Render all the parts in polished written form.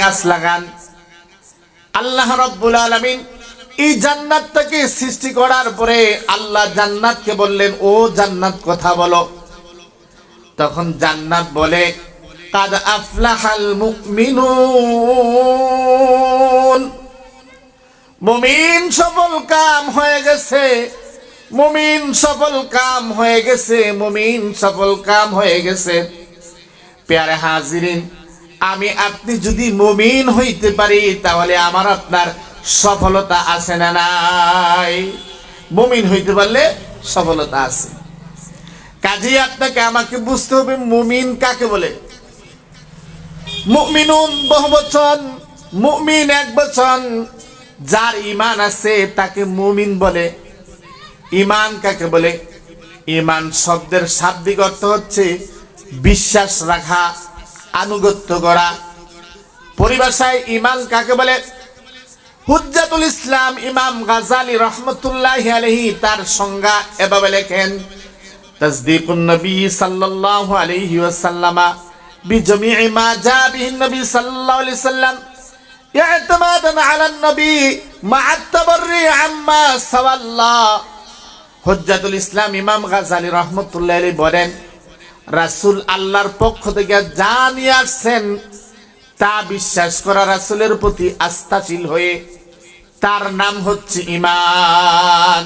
গাছ লাগান। আল্লাহ রাব্বুল আলামিন এই জান্নাতটাকে সৃষ্টি করার পরে আল্লাহ জান্নাতকে বললেন, ও জান্নাত কথা বলো। তখন জান্নাত বলে, কাদ আফলাহাল মুমিনুন, মুমিন সফল কাম হয়ে গেছে, মুমিন সফল কাম হয়ে গেছে, মুমিন সফল কাম হয়ে গেছে। প্যারে হাজিরিন, আমি আপনি যদি মুমিন হইতে পারি তাহলে আমার আপনার সফলতা আছে না নাই? মুমিন হইতে পারলে সফলতা আছে। কাজেই আপনাকে আমাকে বুঝতে হবে মুমিন কাকে বলে। মুমিনুন বহুবচন, মুমিন একবচন। যার ঈমান আছে তাকে মুমিন বলে। ঈমান কাকে বলে? ঈমান শব্দের শাব্দিক অর্থ হচ্ছে বিশ্বাস রাখা, আনুগত্য করা। পরিভাষায় ঈমান কাকে বলে? হুজ্জাতুল ইসলাম ইমাম গাজালি রাহমাতুল্লাহি আলাইহি তার সংজ্ঞা এভাবে লেখেন, তাসদীকুন নবী সাল্লাল্লাহু আলাইহি ওয়াসাল্লাম বিজমিই মা জা বিহিন নবী সাল্লাল্লাহু আলাইহি ওয়াসাল্লাম ইতিমাদান আলান নবী মা'আত তাবাররি আম্মা সাওয়াল্লাহ। হুজ্জাতুল ইসলাম ইমাম গাজালি রাহমাতুল্লাহি আলাইহি বলেন, রাসূল আল্লাহর পক্ষ থেকে যা নিয়ে আসছেন তা বিশ্বাস করা, রাসূলের প্রতি আস্থাশীল হয়ে, তার নাম হচ্ছে ঈমান।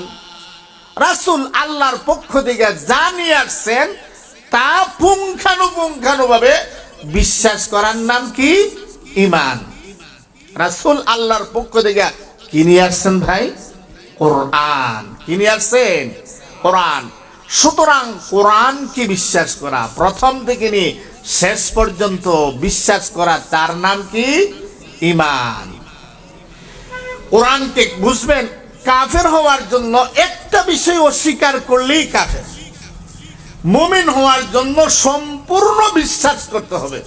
রাসূল আল্লাহর পক্ষ থেকে যা নিয়ে আসছেন তা পুঙ্খানুপুঙ্খানুভাবে বিশ্বাস করার নাম কি? ঈমান। রাসূল আল্লাহর পক্ষ থেকে কি নিয়ে আসছেন ভাই? কোরআন। কি নিয়ে আসছেন? কোরআন। সুতরাং কোরআনকে বিশ্বাস করা, প্রথম থেকে নিয়ে শেষ পর্যন্ত বিশ্বাস করা, তার নাম কি? ঈমান। কোরআনকে বুঝবেন, কাফের হওয়ার জন্য একটা বিষয় অস্বীকার করলেই কাফের। মুমিন হওয়ার জন্য সম্পূর্ণ বিশ্বাস করতে হবে।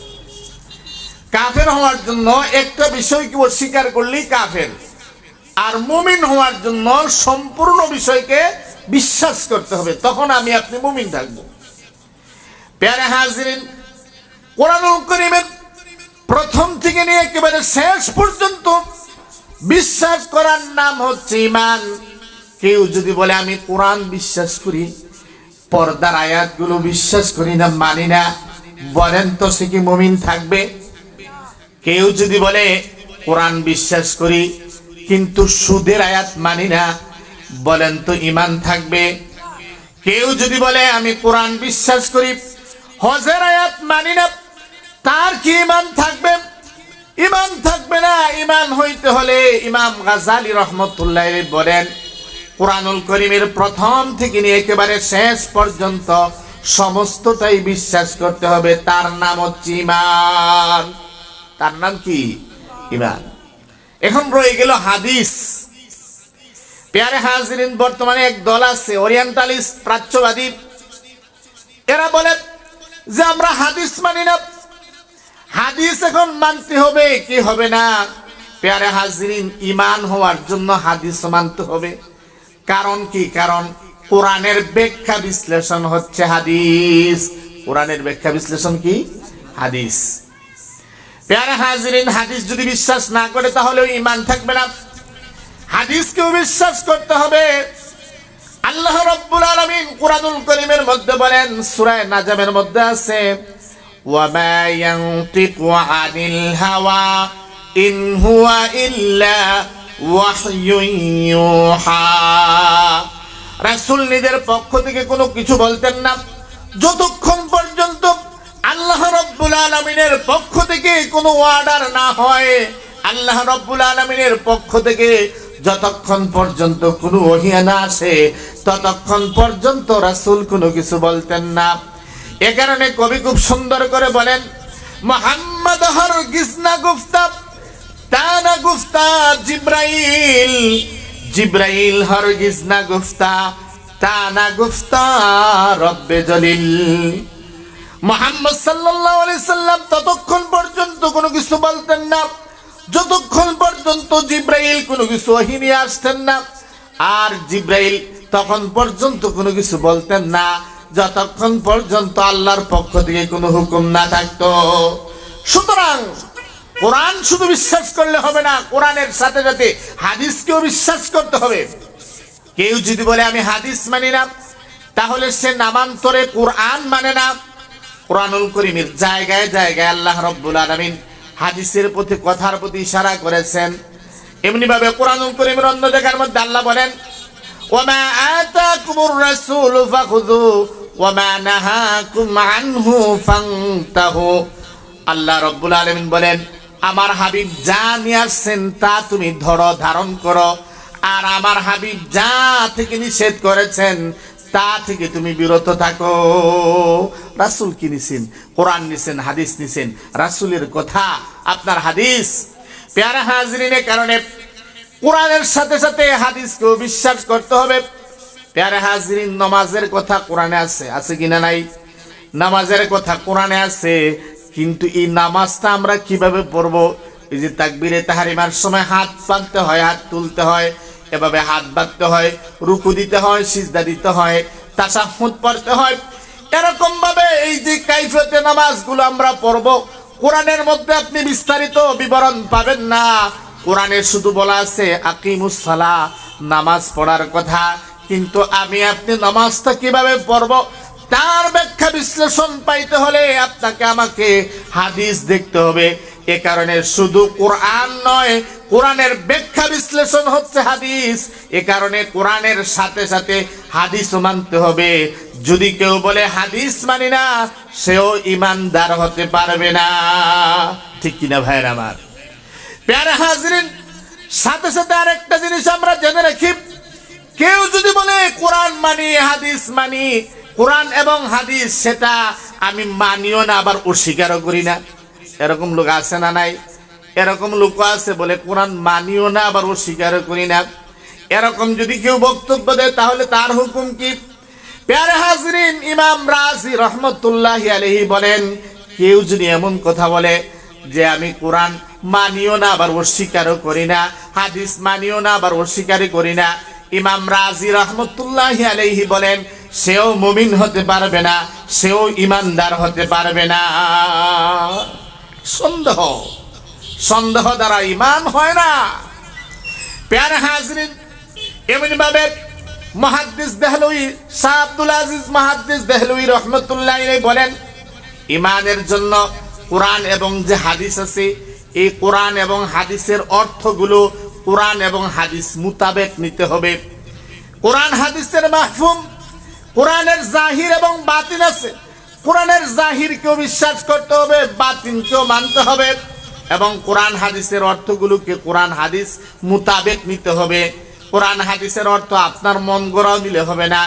কাফের হওয়ার জন্য একটা বিষয়কে অস্বীকার করলেই কাফের, আর মুমিন হওয়ার জন্য সম্পূর্ণ বিষয়কে বিশ্বাস করতে হবে, তখন আমি আপনি মুমিন থাকবো। প্যারে হাজিরিন, কোরআনুল কারীমের প্রথম থেকে নিয়ে একেবারে শেষ পর্যন্ত বিশ্বাস করার নাম হচ্ছে ঈমান। কেউ যদি বলে আমি কোরআন বিশ্বাস করি, পর্দার আয়াতগুলো বিশ্বাস করি না, মানি না, বলেন তো সে কি মুমিন থাকবে? কেউ যদি বলে কোরআন বিশ্বাস করি কিন্তু সুদের আয়াত মানি না, বলেন তো ঈমান থাকবে? কেউ যদি বলে আমি কোরআন বিশ্বাস করি, হজের আয়াত মানি না, তার কি ঈমান থাকবে? ঈমান থাকবে না। ঈমান হইতে হলে ইমাম গাজালি রাহমাতুল্লাহি আলাইহি বলেন, কোরআনুল কারীমের প্রথম থেকে নিয়ে একেবারে শেষ পর্যন্ত সমস্তটাই বিশ্বাস করতে হবে, তার নাম হচ্ছে ঈমান। তার নাম কি? ঈমান। এখন রয়ে গেল হাদিস। প্যারে হাজিরিন, বর্তমানে এক দল আছে ওরিয়েন্টালিস্ট, প্রাচ্যবাদী। এরা বলে যে আমরা হাদিস মানি না। হাদিস এখন মানতে হবে কি হবে না? প্যারে হাজিরিন, ঈমান হওয়ার জন্য হাদিস মানতে হবে। কারণ কি? কারণ কোরআনের ব্যাখ্যা বিশ্লেষণ হচ্ছে হাদিস। কোরআনের ব্যাখ্যা বিশ্লেষণ কি? হাদিস। প্যারে হাজিরিন, হাদিস যদি বিশ্বাস না করে তাহলে ঈমান থাকবে না। হাদিসকেও বিশ্বাস করতে হবে। আল্লাহ রাব্বুল আলামিন কোরআনুল কারীমের মধ্যে বলেন, সূরা নাজমের মধ্যে আছে, ওয়া মা ইয়ানতিকু আনিল হাওয়া ইন হুয়া ইল্লা ওয়াহয়ুন ইউহা। রাসূল নিজের পক্ষ থেকে কোনো কিছু বলতেন না যতক্ষণ পর্যন্ত আল্লাহ রাব্বুল আলামিনের পক্ষ থেকে কোনো অর্ডার না হয়। আল্লাহ রাব্বুল আলামিনের পক্ষ থেকে যতক্ষণ পর্যন্ত কোনো ওহী না আসে ততক্ষণ পর্যন্ত রাসূল কোনো কিছু বলতেন না। এ কারণে কবি খুব সুন্দর করে বলেন, মুহাম্মদ হরগিজ না গুফতা তা না গুফতা জিব্রাইল, জিব্রাইল হরগিজ না গুফতা তা না গুফতা রব্বে জলিল। মুহাম্মদ সাল্লাল্লাহু আলাইহি সাল্লাম ততক্ষণ পর্যন্ত কোনো কিছু বলতেন না যতক্ষণ পর্যন্ত জিব্রাইল কোনো কিছু ওহী নিয়ে আসতেন না, আর জিব্রাইল তখন পর্যন্ত কোনো কিছু বলতেন না যতক্ষণ পর্যন্ত আল্লাহর পক্ষ থেকে কোনো হুকুম না থাকতো। সুতরাং কোরআন শুধু বিশ্বাস করলে হবে না, কোরআনের সাথে সাথে হাদিসকেও বিশ্বাস করতে হবে। কেউ যদি বলে আমি হাদিস মানি না, তাহলে সে নামান্তরে কোরআন মানে না। কোরআনুল কারীমের জায়গায় জায়গায় আল্লাহ রাব্বুল আলামিন হাদিসের প্রতি, কথার প্রতি ইশারা করেছেন। এমনি ভাবে কোরআনুল কারীমের অন্য জায়গার মধ্যে আল্লাহ বলেন, ওয়ামা আতাকুমুর রাসূলু ফাখুযু ওয়ামা নাহাকুম আনহু ফান্তাহু। আল্লাহ রাব্বুল আলামিন বলেন, আমার হাবিব যা নিয়ে আসছেন তা তুমি ধরো, ধারণ করো, আর আমার হাবিব যা থেকে নিষেধ করেছেন তা থেকে তুমি বিরত থাকো। রাসূল কি নিছেন? কোরআন নিছেন, হাদিস নিছেন। রাসূলের কথা আপনার হাদিস। প্যারা হাজরিনের কারণে কোরআনের সাথে সাথে হাদিসকেও বিশ্বাস করতে হবে। প্যারা হাজরিন, নামাজের কথা কোরআনে আছে, আছে কিনা নাই? নামাজের কথা কোরআনে আছে, কিন্তু এই নামাজটা আমরা কিভাবে পড়বো? এই যে তাকবীরে তাহরিমার সময় হাত বাঁধতে হয়, হাত তুলতে হয়, এভাবে হাত বাঁধতে হয়, রুকু দিতে হয়, সিজদা দিতে হয়, তাশাহুদ পড়তে হয়। এরকম ভাবে এই যে কাইফিয়তে নামাজগুলো আমরা পড়বো, কোরআনের মধ্যে আপনি বিস্তারিত বিবরণ পাবেন না। কোরআনে শুধু বলা আছে আকিমুস সালাহ, নামাজ পড়ার কথা, কিন্তু আমি আপনি নামাজটা কিভাবে পড়বো তার ব্যাখ্যা বিশ্লেষণ পাইতে হলে আপনাকে আমাকে হাদিস দেখতে হবে। এ কারণে শুধু কোরআন নয়, কোরআনের ব্যাখ্যা বিশ্লেষণ হচ্ছে হাদিস। এ কারণে কোরআনের সাথে সাথে হাদিসও মানতে হবে। যদি কেউ বলে হাদিস মানি না, সেও ইমানদার হতে পারবে না। ঠিক কিনা ভাইয়ের আমার? প্যারা হাজরিন, সাথে সাথে আরেকটা জিনিস আমরা জেনে রাখি, কেউ যদি বলে কোরআন মানি, হাদিস মানি, কোরআন এবং হাদিস সেটা আমি মানিও না আবার অস্বীকারও করি না, এরকম লোক আছে না নাই? এরকম লোক আছে বলে কোরআন মানিও না আবার অস্বীকারও করি না। এরকম যদি কেউ বক্তব্য দেয় তাহলে তার হুকুম কি? প্যারে হাজরিন, ইমাম রাজি রহমতুল্লাহি আলাইহি বলেন, কেউ যদি এমন কথা বলে যে আমি কোরআন মানিও না আবার অস্বীকারও করি না, হাদিস মানিও না আবার অস্বীকারই করি না, ইমাম রাজি রহমতুল্লাহি আলাইহি বলেন সেও মুমিন হতে পারবে না, সেও ইমানদার হতে পারবে না। সন্দেহ, সন্দেহ দ্বারা ইমান হয় না। প্যারে হাজরিন, এমনি ভাবে মুহাদ্দিস দেহলভী, শাহ আব্দুল আজিজ মুহাদ্দিস দেহলভী রহমতুল্লাহি আলাইহি বলেন, ইমানের জন্য কোরআন এবং যে হাদিস আছে, এই কোরআন এবং হাদিসের অর্থগুলো কোরআন এবং হাদিস মোতাবেক নিতে হবে। কোরআন হাদিসের মাহফুম, কোরআনের জাহির এবং বাতিন আছে। কোরআনের জাহিরকেও বিশ্বাস করতে হবে, বাতিনকেও মানতে হবে, এবং কোরআন হাদিসের অর্থগুলোকে কোরআন হাদিস মোতাবেক নিতে হবে। কোরআন হাদিসের অর্থ আপনার মন গড়াও দিলে হবে না।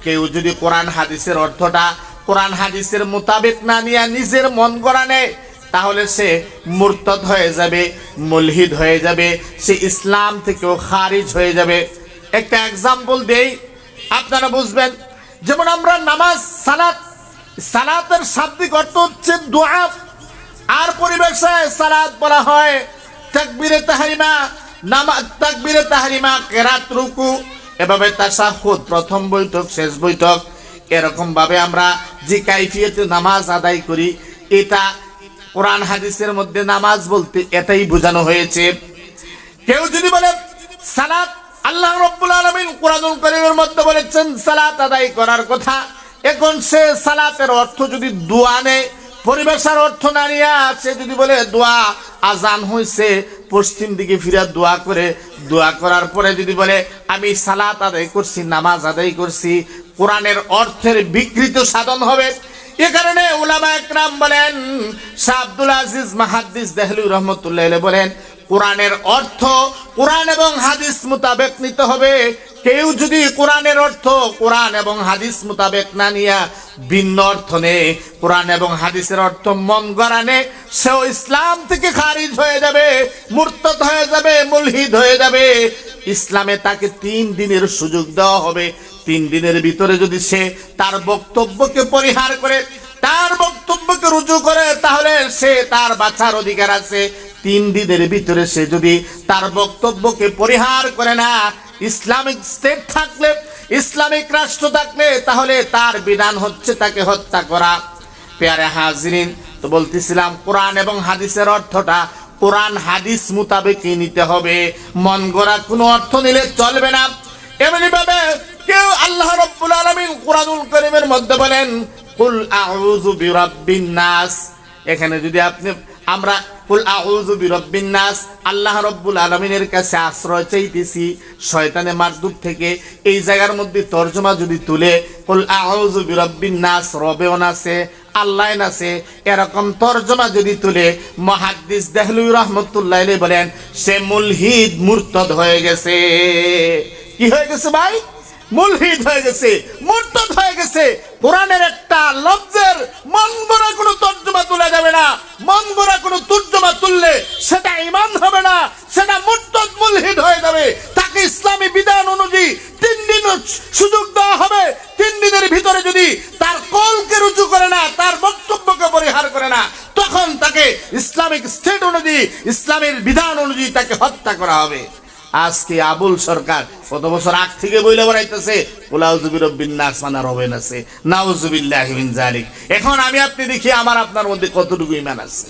কেউ যদি কোরআন হাদিসের অর্থটা কোরআন হাদিসের মোতাবেক না নিয়ে নিজের মন গড়া নেয়, তাহলে সে মুরতাদ হয়ে যাবে, মুলহিদ হয়ে যাবে, সে ইসলাম থেকেও খারিজ হয়ে যাবে। একটা এক্সাম্পল দেই, আপনারা বুঝবেন। যেমন আমরা নামাজ, সালাত, সালাতের শাব্দিক অর্থ হচ্ছে দোয়া, আর পরিবেশে সালাত বলা হয় তাকবীরে তাহরিমা, নামাজ তাকবীরে তাহরিমা, কেরাত, রুকু, এভাবে তাশাহুদ, প্রথম বৈঠক, শেষ বৈঠক। এরকম ভাবে আমরা যে কাইফিয়তে নামাজ আদায় করি, এটা কোরআন হাদিসের মধ্যে নামাজ বলতে এটাই বোঝানো হয়েছে। কেউ যদি বলে সালাত, আল্লাহ রাব্বুল আলামিন কোরআনুল কারীমের মধ্যে বলেছেন সালাত আদায় করার কথা, এখন সে সালাতের অর্থ যদি দোয়া নেয়, পরিবেশের অর্থ না নিয়ে সে যদি বলে দোয়া, আজান হইছে, পশ্চিম দিকে ফিরে দোয়া করে, দোয়া করার পরে যদি বলে আমি সালাত আদায় করছি, নামাজ আদায় করছি, কোরআনের অর্থের বিকৃত সাধন হবে। এ কারণে উলামা একরাম বলেন, শাহ আব্দুল আজিজ মুহাদ্দিস দেহলভী রহমতুল্লাহি আলাইহি বলেন, কোরআনের অর্থ কোরআন এবং হাদিস মোতাবেক নিতে হবে। কেউ যদি কোরআনের অর্থ কোরআন এবং হাদিস মোতাবেক না নিয়ে ভিন্ন অর্থ নেয়, কোরআন এবং হাদিসের অর্থ মন গড়া নেয়, সেও ইসলাম থেকে খারিজ হয়ে যাবে, মুরতাদ হয়ে যাবে, মুলহিদ হয়ে যাবে। ইসলামে তাকে 3 দিনের সুযোগ দেওয়া হবে। 3 দিনের ভিতরে যদি সে তার বক্তব্যকে পরিহার করে, তার বক্তব্যকে রুজু করে, তাহলে সে তার বাঁচার অধিকার আছে। 3 দিনের ভিতরে সে যদি তার বক্তব্যকে পরিহার করে না, ইসলামিক স্টেট থাকলে, ইসলামিক রাষ্ট্র থাকলে, তাহলে তার বিধান হচ্ছে তাকে হত্যা করা। প্যারে হাজরিন, তো বলতেছিলাম কোরআন এবং হাদিসের অর্থটা কোরআন হাদিস মোতাবেকই নিতে হবে, মন গড়া কোনো অর্থ নিলে চলবে না। এমনি ভাবে কেউ আল্লাহ রাব্বুল আলামিন কোরআনুল কারীমের মধ্যে বলেন কুল আউযু বিরাব্বিন নাস, এখানে যদি আমরা কুল আউযু বিরাব্বিন নাস, আল্লাহ রাব্বুল আলামিনের কাছে আশ্রয় চাইতেছি শয়তানের মারদুদ থেকে, এই জায়গার মধ্যে তরজমা যদি তুলে কুল আউযু বিরাব্বিন নাস, রবেও নাছে আল্লাহ নাছে, এরকম তরজমা যদি তুলে মুহাদ্দিস দেহলভী রাহমাতুল্লাহ আলাইহি বলেন সে মুলহিদ মুরতাদ হয়ে গেছে। কি হয়ে গেছে ভাই? মুলহিদ হয়ে গেছে, মুরতাদ হয়ে গেছে। কোরআনের একটা লফজের মন গড়া কোনো তর্জমা তোলা যাবে না। মন গড়া কোনো তর্জমা তুললে সেটা ঈমান হবে না, সেটা মুরতাদ মুলহিদ হয়ে যাবে। তাকে ইসলামী বিধান অনুযায়ী 3 দিন সুযোগ দেওয়া হবে। 3 দিনের ভিতরে যদি তার কলকে রুজু করে না, তার বক্তব্যকে পরিহার করে না, তখন তাকে ইসলামিক স্টেট অনুযায়ী, ইসলামের বিধান অনুযায়ী তাকে হত্যা করা হবে। আজকে আবুল সরকার কত বছর আগ থেকে বইলে বেড়াইতেছে কুল আউযু বিরাব্বিন নাস মানে রবেন আছে, নাউযুবিল্লাহি মিন যালিক। এখন আমি আপনি দেখি আমার আপনার মধ্যে কতটুকু ঈমান আছে।